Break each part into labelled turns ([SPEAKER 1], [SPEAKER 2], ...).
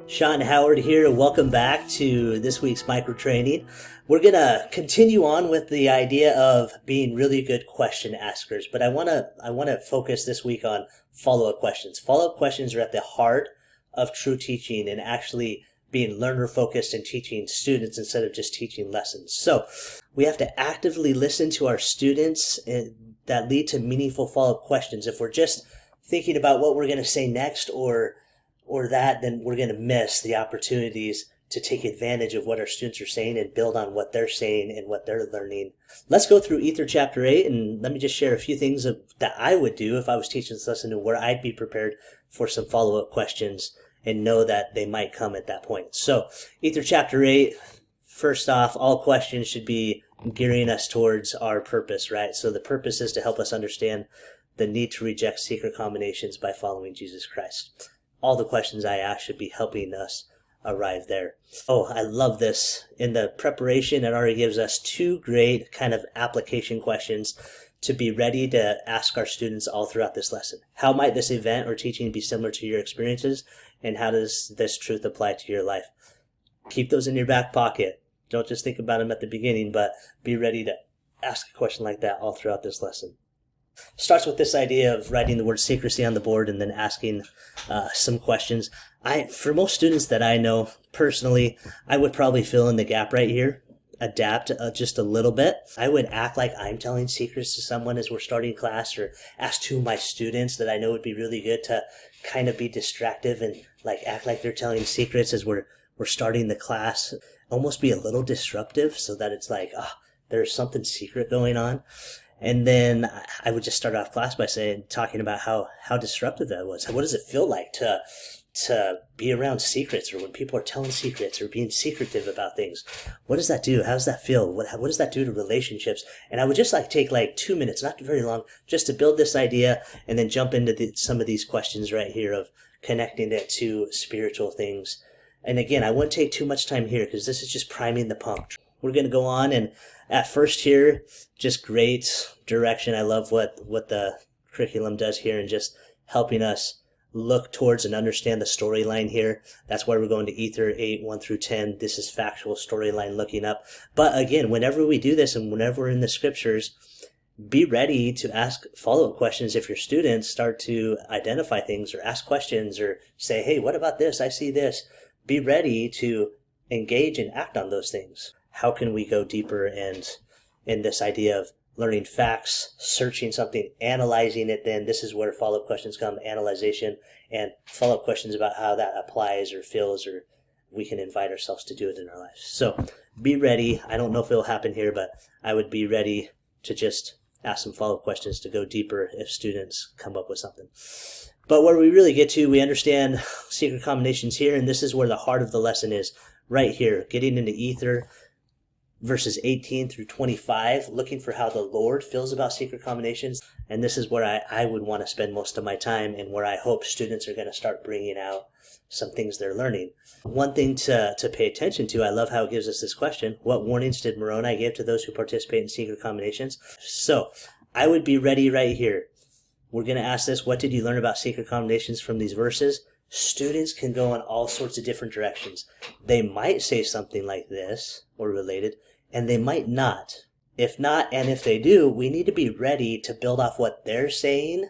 [SPEAKER 1] Sean Howard here. Welcome back to this week's micro training. We're going to continue on with the idea of being really good question askers, but I want to focus this week on follow-up questions. Follow-up questions are at the heart of true teaching and actually being learner focused and teaching students instead of just teaching lessons. So we have to actively listen to our students that lead to meaningful follow-up questions. If we're just thinking about what we're going to say next or that, then we're going to miss the opportunities to take advantage of what our students are saying and build on what they're saying and what they're learning. Let's go through Ether chapter 8, and let me just share a few things that I would do if I was teaching this lesson and where I'd be prepared for some follow-up questions and know that they might come at that point. So Ether chapter 8, first off, all questions should be gearing us towards our purpose, right? So the purpose is to help us understand the need to reject secret combinations by following Jesus Christ. All the questions I ask should be helping us arrive there. Oh, I love this. In the preparation, it already gives us two great kind of application questions to be ready to ask our students all throughout this lesson. How might this event or teaching be similar to your experiences? And how does this truth apply to your life? Keep those in your back pocket. Don't just think about them at the beginning, but be ready to ask a question like that all throughout this lesson. Starts with this idea of writing the word secrecy on the board and then asking some questions. For most students that I know personally, I would probably fill in the gap right here, adapt just a little bit. I would act like I'm telling secrets to someone as we're starting class, or ask two of my students that I know would be really good to kind of be distractive and like act like they're telling secrets as we're starting the class. Almost be a little disruptive so that it's like, there's something secret going on. And then I would just start off class by talking about how disruptive that was. What does it feel like to be around secrets, or when people are telling secrets or being secretive about things? What does that do? How does that feel? What does that do to relationships? And I would just take 2 minutes, not very long, just to build this idea and then jump into some of these questions right here of connecting it to spiritual things. And again, I wouldn't take too much time here because this is just priming the pump. We're going to go on, and at first here, just great direction. I love what the curriculum does here and just helping us look towards and understand the storyline here. That's why we're going to Ether 8, 1 through 10. This is factual storyline looking up. But again, whenever we do this and whenever we're in the scriptures, be ready to ask follow-up questions if your students start to identify things or ask questions or say, hey, what about this? I see this. Be ready to engage and act on those things. How can we go deeper and in this idea of learning facts, searching something, analyzing it? Then this is where follow-up questions come, analyzation, and follow-up questions about how that applies or feels, or we can invite ourselves to do it in our lives. So be ready. I don't know if it'll happen here, but I would be ready to just ask some follow-up questions to go deeper if students come up with something. But where we really get to, we understand secret combinations here, and this is where the heart of the lesson is, right here, getting into Ether, verses 18 through 25, looking for how the Lord feels about secret combinations. And this is where I would want to spend most of my time, and where I hope students are going to start bringing out some things they're learning. One thing to pay attention to, I love how it gives us this question: what warnings did Moroni give to those who participate in secret combinations? So I would be ready right here. We're going to ask this: what did you learn about secret combinations from these verses? Students can go in all sorts of different directions. They might say something like this or related, and they might not. If not, and if they do, we need to be ready to build off what they're saying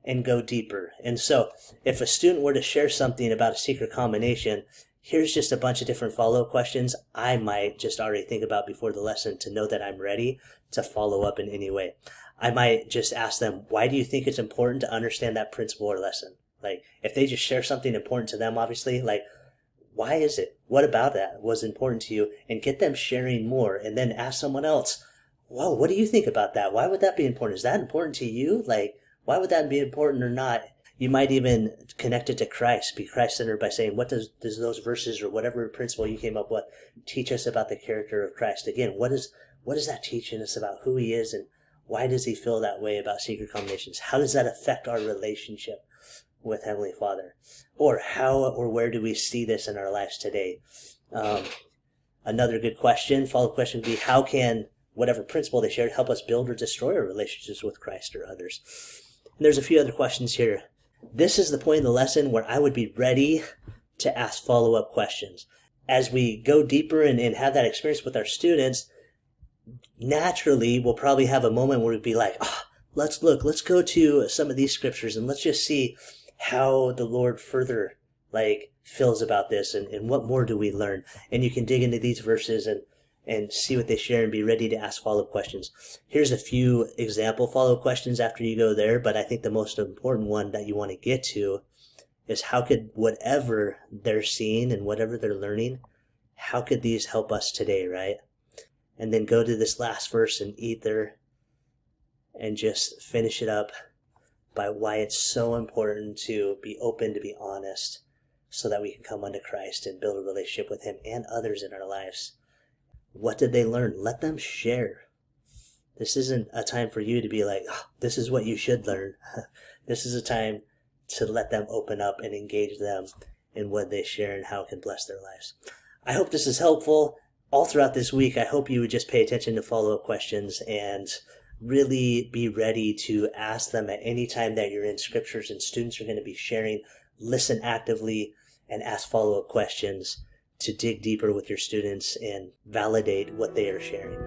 [SPEAKER 1] and go deeper. And so if a student were to share something about a secret combination, here's just a bunch of different follow-up questions I might just already think about before the lesson to know that I'm ready to follow up in any way. I might just ask them, why do you think it's important to understand that principle or lesson? Like, if they just share something important to them, obviously, like, why is it? What about that was important to you? And get them sharing more, and then ask someone else, whoa, what do you think about that? Why would that be important? Is that important to you? Like, why would that be important or not? You might even connect it to Christ, be Christ-centered by saying, what does those verses or whatever principle you came up with teach us about the character of Christ? Again, what is that teaching us about who he is, and why does he feel that way about secret combinations? How does that affect our relationship with Heavenly Father? Or how or where do we see this in our lives today? Another good question, follow-up question would be, how can whatever principle they shared help us build or destroy our relationships with Christ or others? And there's a few other questions here. This is the point of the lesson where I would be ready to ask follow-up questions. As we go deeper and have that experience with our students, naturally we'll probably have a moment where we'd be like, let's go to some of these scriptures and let's just see how the Lord further feels about this and what more do we learn. And you can dig into these verses and see what they share and be ready to ask follow-up questions. Here's a few example follow-up questions after you go there, but I think the most important one that you want to get to is how could whatever they're seeing and whatever they're learning, how could these help us today, right? And then go to this last verse in Ether and just finish it up by why it's so important to be open, to be honest, so that we can come unto Christ and build a relationship with Him and others in our lives. What did they learn? Let them share. This isn't a time for you to be like, this is what you should learn. This is a time to let them open up and engage them in what they share and how it can bless their lives. I hope this is helpful. All throughout this week, I hope you would just pay attention to follow-up questions and really be ready to ask them at any time that you're in scriptures and students are going to be sharing. Listen actively and ask follow-up questions to dig deeper with your students and validate what they are sharing.